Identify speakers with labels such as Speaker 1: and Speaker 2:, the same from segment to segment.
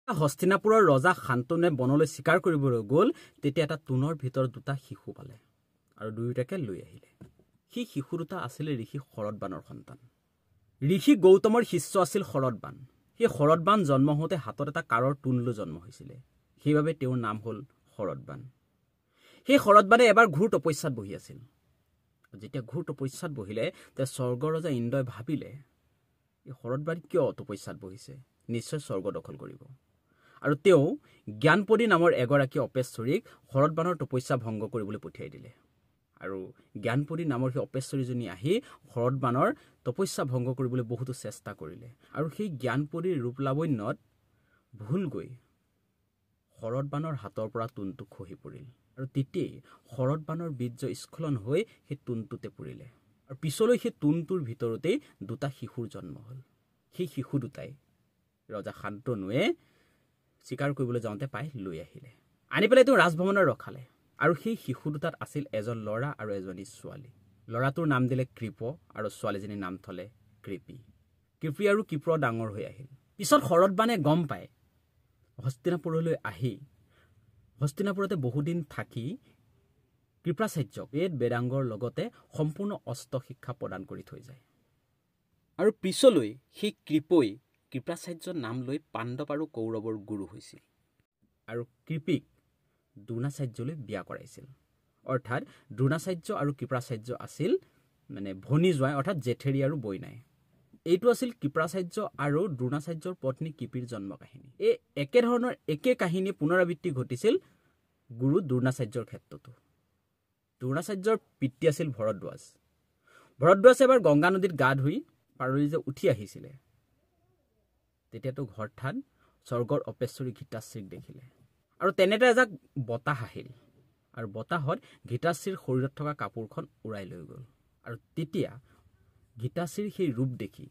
Speaker 1: হস্তিনাপুৰৰ ৰজা শান্তনুৱে বনলৈ চিকাৰ কৰিবলৈ গ'ল তেতিয়া এটা টুনৰ ভিতৰত দুটা শিশু পালে আৰু দুয়োটাকে লৈ আহিলে সেই শিশু দুটা আছিল ঋষি শৰৎবানৰ সন্তান ঋষি গৌতমৰ শিষ্য আছিল শৰৎবান সেই শৰৎবান জন্ম হওঁতে হাতত এটা কাঁড়ৰ টুন লৈ জন্ম হৈছিল সেইবাবে তেওঁৰ নাম হ'ল শৰৎবান সেই শৰৎবানে এবাৰ ঘোৰ তপস্যাত বহি আছিল যেতিয়া ঘোৰ তপস্যাত বহিলে তেতিয়া স্বৰ্গৰ ৰজা ইন্দ্ৰই ভাবিলে এই শৰৎবান কিয় তপস্যাত বহিছে নিশ্চয় স্বৰ্গ দখল কৰিব আৰু তেওঁ জ্ঞানপদী নামৰ এগৰাকী অপেশ্বৰীক শৰৎবানৰ তপস্যা ভংগ কৰিবলৈ পঠিয়াই দিলে আৰু জ্ঞানপদী নামৰ সেই অপেশ্বৰীজনী আহি শৰৎবানৰ তপস্যা ভংগ কৰিবলৈ বহুতো চেষ্টা কৰিলে আৰু সেই জ্ঞানপদীৰ ৰূপ লাৱণ্যত ভুল গৈ শৰৎবানৰ হাতৰ পৰা টুনটো খহি পৰিল আৰু তেতিয়াই শৰৎবানৰ বীৰ্য স্খলন হৈ সেই টুনটোতে পৰিলে আৰু পিছলৈ সেই টুনটোৰ ভিতৰতেই দুটা শিশুৰ জন্ম হ'ল সেই শিশু দুটাই ৰজা শান্তনুৱে চিকাৰ কৰিবলৈ যাওঁতে পাই লৈ আহিলে আনি পেলাই তেওঁ ৰাজভৱনত ৰখালে আৰু সেই শিশু দুটাত আছিল এজন ল'ৰা আৰু এজনী ছোৱালী ল'ৰাটোৰ নাম দিলে কৃপ আৰু ছোৱালীজনীৰ নাম থলে কৃপি কৃপি আৰু কৃপ ডাঙৰ হৈ আহিল পিছত শৰৎবানে গম পায় হস্তিনাপুৰলৈ আহি হস্তিনাপুৰতে বহুদিন থাকি কৃপাচাৰ্যক বেদ বেদাংগৰ লগতে সম্পূৰ্ণ অস্ত্ৰ শিক্ষা প্ৰদান কৰি থৈ যায় আৰু পিছলৈ সেই কৃপই কৃপাচাৰ্যৰ নাম লৈ পাণ্ডৱ আৰু কৌৰৱৰ গুৰু হৈছিল আৰু কৃপিক দ্ৰোণাচাৰ্যলৈ বিয়া কৰাইছিল অৰ্থাৎ দ্ৰোণাচাৰ্য আৰু কৃপাচাৰ্য আছিল মানে ভনী জোৱাই অৰ্থাৎ জেঠেৰী আৰু বৈনাই এইটো আছিল কৃপাচাৰ্য আৰু দ্ৰোণাচাৰ্যৰ পত্নী কৃপিৰ জন্ম কাহিনী এই একে ধৰণৰ একে কাহিনী পুনৰাবৃত্তি ঘটিছিল গুৰু দ্ৰোণাচাৰ্যৰ ক্ষেত্ৰতো দ্ৰোণাচাৰ্যৰ পিতৃ আছিল ভৰদ্বাজ ভৰদ্বাজে এবাৰ গংগা নদীত গা ধুই পাৰলি যে উঠি আহিছিলে তেতিয়াতো ঘৰঠান স্বৰ্গৰ অপেশ্বৰী ঘৃতাশ্ৰীক দেখিলে আৰু তেনেতে এজাক বতাহ আহিল আৰু বতাহত ঘৃতাশ্ৰীৰ শৰীৰত থকা কাপোৰখন উৰাই লৈ গ'ল আৰু তেতিয়া ঘৃতাশ্ৰীৰ সেই ৰূপ দেখি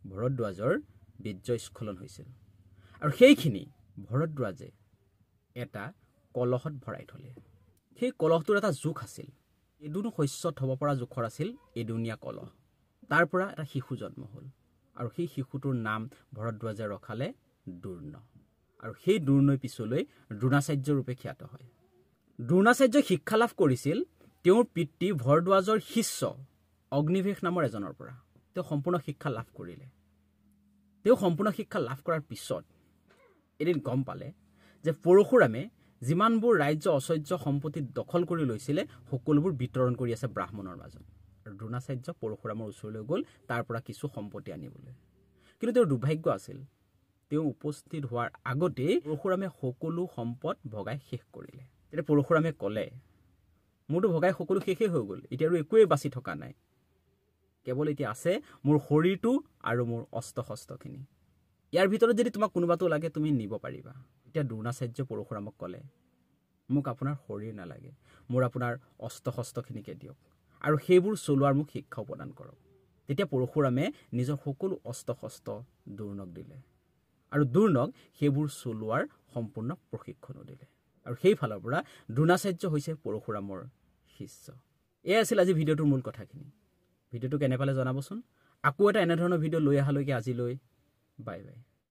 Speaker 1: ভৰদ্বাজৰ বীৰ্য স্খলন হৈছিল আৰু সেইখিনি ভৰদ্বাজে এটা কলহত ভৰাই থলে সেই কলহটোৰ এটা জোখ আছিল এদোণ শস্যত হ'ব পৰা জোখৰ আছিল এদুনীয়া কলহ তাৰ পৰা এটা শিশু জন্ম হ'ল আৰু সেই শিশুটোৰ নাম ভৰদ্বাজে ৰখালে দুৰ্ণ আৰু সেই দুৰ্ণই পিছলৈ দ্ৰোণাচাৰ্য ৰূপে খ্যাত হয় দ্ৰোণাচাৰ্যই শিক্ষা লাভ কৰিছিল তেওঁৰ পিতৃ ভৰদ্বাজৰ শিষ্য অগ্নিভেশ নামৰ এজনৰ পৰা তেওঁ সম্পূৰ্ণ শিক্ষা লাভ কৰিলে তেওঁ সম্পূৰ্ণ শিক্ষা লাভ কৰাৰ পিছত এদিন গম পালে যে পৰশুৰামে যিমানবোৰ ৰাজ্য অচৈৰ্য সম্পত্তি দখল কৰি লৈছিলে সকলোবোৰ বিতৰণ কৰি আছে ব্ৰাহ্মণৰ মাজত আৰু দ্ৰোণাচাৰ্য পৰশুৰামৰ ওচৰলৈ গ'ল তাৰ পৰা কিছু সম্পত্তি আনিবলৈ কিন্তু তেওঁৰ দুৰ্ভাগ্য আছিল তেওঁ উপস্থিত হোৱাৰ আগতেই পৰশুৰামে সকলো সম্পদ ভগাই শেষ কৰিলে তেতিয়া পৰশুৰামে ক'লে মোৰতো ভগাই সকলো শেষেই হৈ গ'ল এতিয়া আৰু একোৱেই বাচি থকা নাই কেৱল এতিয়া আছে মোৰ শৰীৰটো আৰু মোৰ অস্ত্ৰ শস্ত্ৰখিনি ইয়াৰ ভিতৰত যদি তোমাক কোনোবাটো লাগে তুমি নিব পাৰিবা এতিয়া দ্ৰোণাচাৰ্য পৰশুৰামক ক'লে মোক আপোনাৰ শৰীৰ নালাগে মোৰ আপোনাৰ অস্ত্ৰ শস্ত্ৰখিনিকে দিয়ক আৰু সেইবোৰ চলোৱাৰ মোক শিক্ষাও প্ৰদান কৰক তেতিয়া পৰশুৰামে নিজৰ সকলো অস্ত্ৰ শস্ত্ৰ দুৰ্ণক দিলে আৰু দুৰ্ণক সেইবোৰ চলোৱাৰ সম্পূৰ্ণ প্ৰশিক্ষণো দিলে আৰু সেই ফালৰ পৰা দ্ৰোণাচাৰ্য হৈছে পৰশুৰামৰ শিষ্য এয়া আছিল আজি ভিডিঅ'টোৰ মূল কথাখিনি ভিডিঅ'টো কেনে পালে জনাবচোন আকৌ এটা এনেধৰণৰ ভিডিঅ' লৈ অহালৈকে আজিলৈ বাই বাই